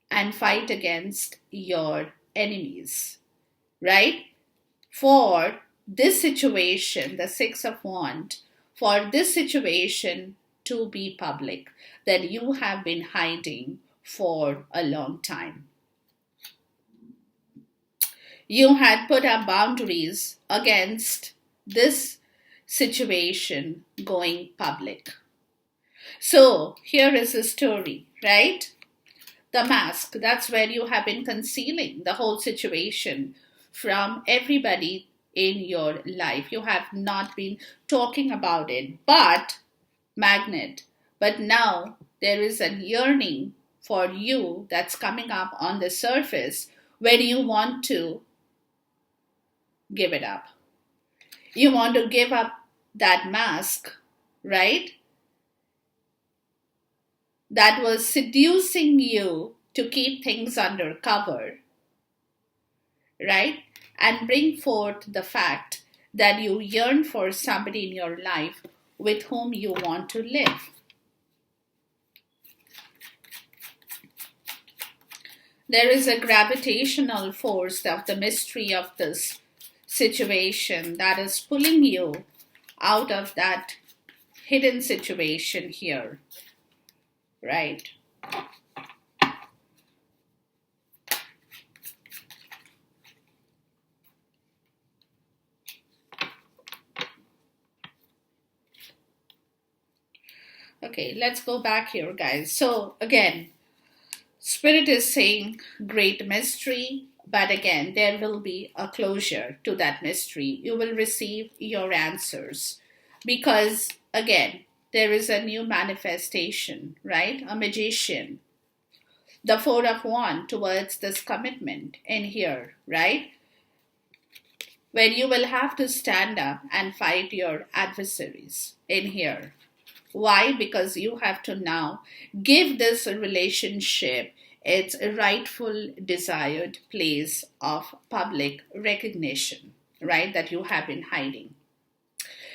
and fight against your enemies, right? For this situation, the Six of Wands, for this situation to be public, that you have been hiding for a long time. You had put up boundaries against this situation going public. So here is the story, right? The mask, that's where you have been concealing the whole situation from everybody in your life. You have not been talking about it, but magnet. But now there is a yearning for you that's coming up on the surface, where you want to give it up. You want to give up that mask, right? That was seducing you to keep things under cover, right? And bring forth the fact that you yearn for somebody in your life with whom you want to live. There is a gravitational force of the mystery of this situation that is pulling you out of that hidden situation here, right? Okay, let's go back here, guys. So again, Spirit is saying great mystery, but again, there will be a closure to that mystery. You will receive your answers because, again, there is a new manifestation, right? A magician, the Four of Wands towards this commitment in here, right? Where you will have to stand up and fight your adversaries in here. Why? Because you have to now give this relationship its rightful desired place of public recognition, right? That you have been hiding.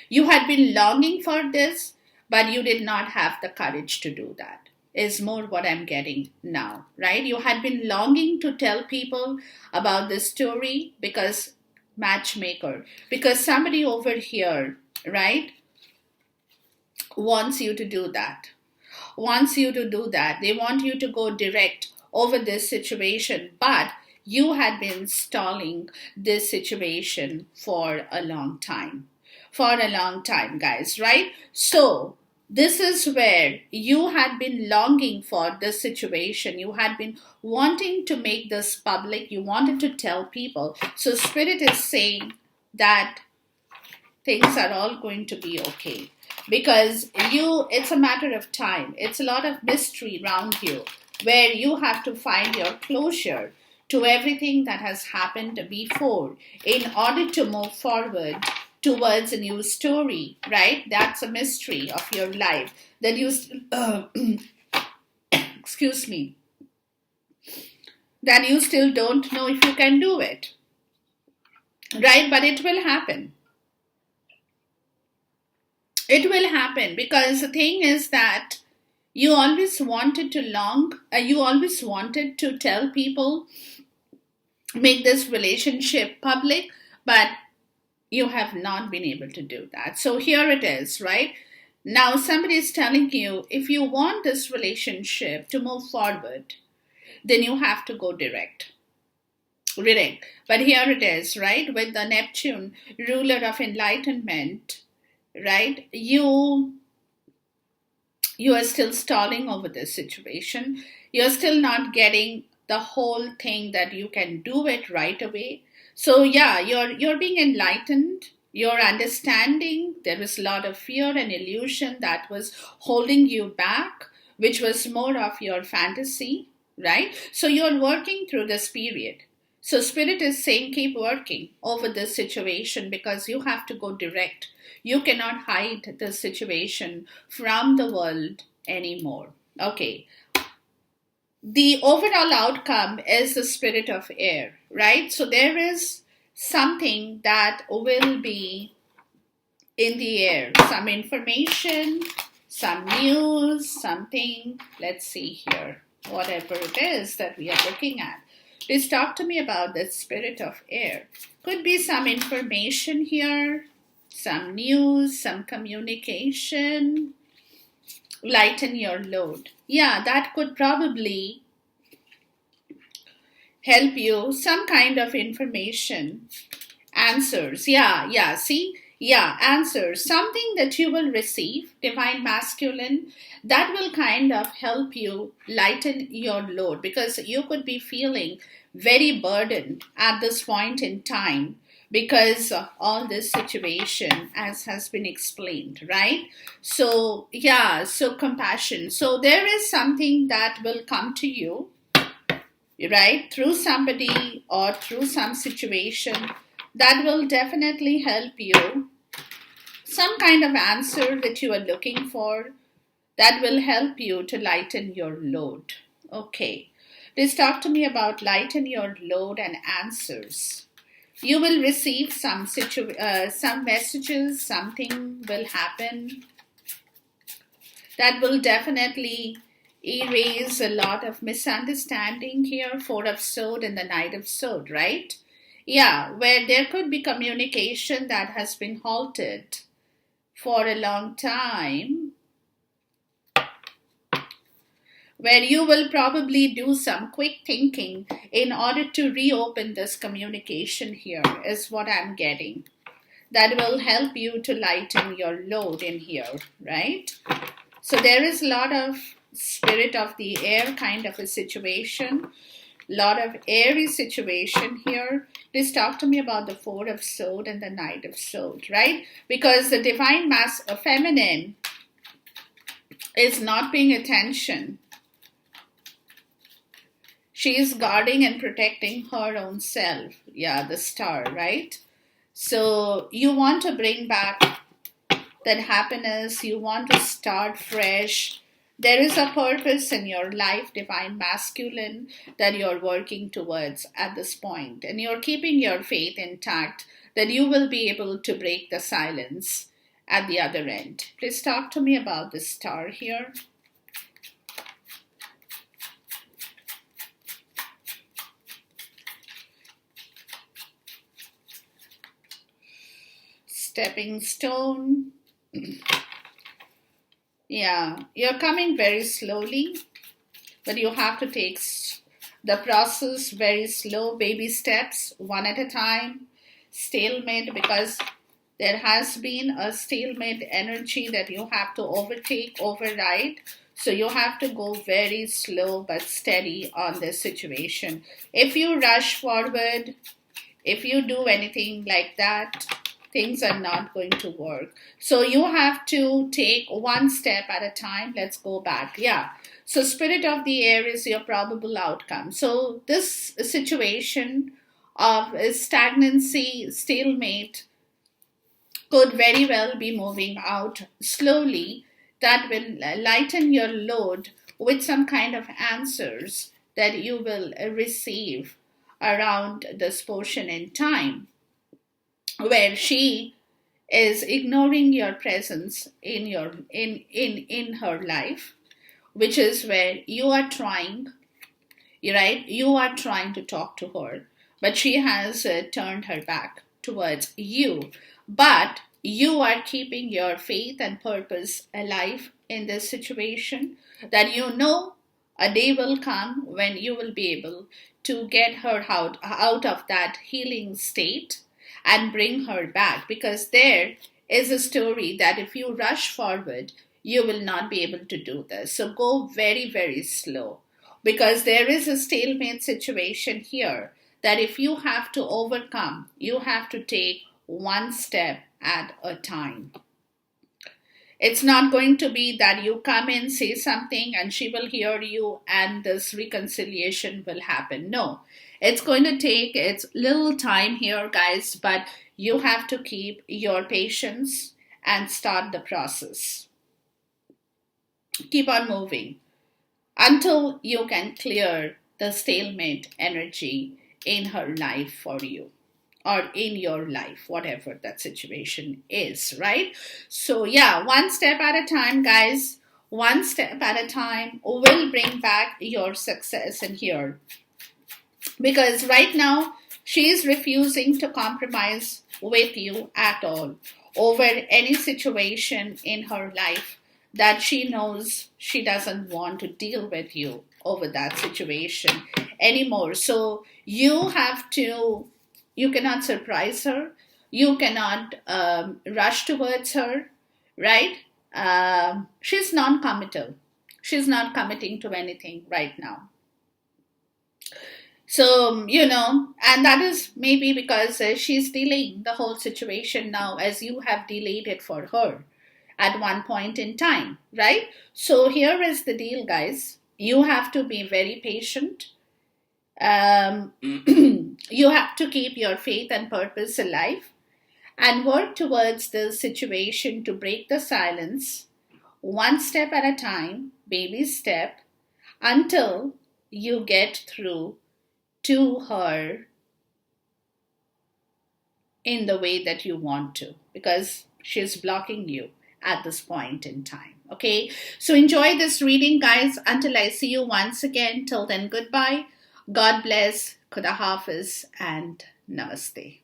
You had been longing for this, but you did not have the courage to do that, is more what I'm getting now, right? You had been longing to tell people about this story because matchmaker, because somebody over here, right, wants you to do that. Wants you to do that. They want you to go direct over this situation, but you had been stalling this situation for a long time. For a long time, guys, right? So, this is where you had been longing for this situation. You had been wanting to make this public. You wanted to tell people. So, Spirit is saying that things are all going to be okay because it's a matter of time. It's a lot of mystery around you where you have to find your closure to everything that has happened before in order to move forward towards a new story, right? That's a mystery of your life that you excuse me, that you still don't know if you can do it, right? But it will happen. It will happen because the thing is that you always wanted you always wanted to tell people, make this relationship public, but you have not been able to do that. So here it is, right? Now somebody is telling you, if you want this relationship to move forward, then you have to go direct. Direct. But here it is, right? With the Neptune, ruler of enlightenment, right? You are still stalling over this situation. You're still not getting the whole thing that you can do it right away. So yeah, you're being enlightened. You're understanding there was a lot of fear and illusion that was holding you back, which was more of your fantasy, right? So you're working through this period. So Spirit is saying keep working over this situation because you have to go direct. You cannot hide the situation from the world anymore. Okay. The overall outcome is the Spirit of air, right? So there is something that will be in the air. Some information, some news, something. Let's see here. Whatever it is that we are looking at. Please talk to me about the Spirit of air. Could be some information here, some news, some communication. Lighten your load. Yeah, that could probably help you. Some kind of information. Answers. Yeah, see? Yeah, answers. Something that you will receive, Divine Masculine, that will kind of help you lighten your load because you could be feeling very burdened at this point in time because of all this situation as has been explained, right? So, yeah, so compassion. So there is something that will come to you, right, through somebody or through some situation that will definitely help you. Some kind of answer that you are looking for that will help you to lighten your load. Okay. Please talk to me about lighten your load and answers. You will receive some messages, something will happen that will definitely erase a lot of misunderstanding here. Four of Swords and the Knight of Swords, right? Yeah, where there could be communication that has been halted for a long time, where you will probably do some quick thinking in order to reopen this communication here, is what I'm getting. That will help you to lighten your load in here, right? So there is a lot of spirit of the air kind of a situation, lot of airy situation here. Please talk to me about the Four of Swords and the Knight of Swords, right? Because the divine feminine is not paying attention. She is guarding and protecting her own self. Yeah, the Star, right? So you want to bring back that happiness. You want to start fresh. There is a purpose in your life, divine masculine, that you're working towards at this point. And you're keeping your faith intact that you will be able to break the silence at the other end. Please talk to me about the Star here. Stepping stone. Yeah, you're coming very slowly, but you have to take the process very slow, baby steps, one at a time. Stalemate, because there has been a stalemate energy that you have to override. So you have to go very slow but steady on this situation. If you rush forward, if you do anything like that, things are not going to work. So you have to take one step at a time. Let's go back. Yeah. So spirit of the air is your probable outcome. So this situation of stagnancy, stalemate, could very well be moving out slowly. That will lighten your load with some kind of answers that you will receive around this portion in time, where she is ignoring your presence in her life, which is where you are trying, right? You are trying to talk to her, but she has turned her back towards you. But you are keeping your faith and purpose alive in this situation, that you know a day will come when you will be able to get her out of that healing state and bring her back, because there is a story that if you rush forward, you will not be able to do this. So go very, very slow, because there is a stalemate situation here that if you have to overcome, you have to take one step at a time. It's not going to be that you come in, say something, and she will hear you and this reconciliation will happen. No, it's going to take its little time here, guys, but you have to keep your patience and start the process. Keep on moving until you can clear the stalemate energy in her life for you, or in your life, whatever that situation is, right? So yeah, one step at a time, guys. One step at a time will bring back your success in here. Because right now, she is refusing to compromise with you at all over any situation in her life that she knows she doesn't want to deal with you over that situation anymore. So you cannot surprise her. You cannot rush towards her, right? She's non-committal. She's not committing to anything right now. So, and that is maybe because she's delaying the whole situation now, as you have delayed it for her at one point in time, right? So here is the deal, guys. You have to be very patient. You have to keep your faith and purpose alive and work towards the situation to break the silence, one step at a time, baby step, until you get through to her in the way that you want to, because she's blocking you at this point in time. Okay, so enjoy this reading, guys. Until I see you once again, till then, goodbye. God bless, Khuda Hafiz, and Namaste.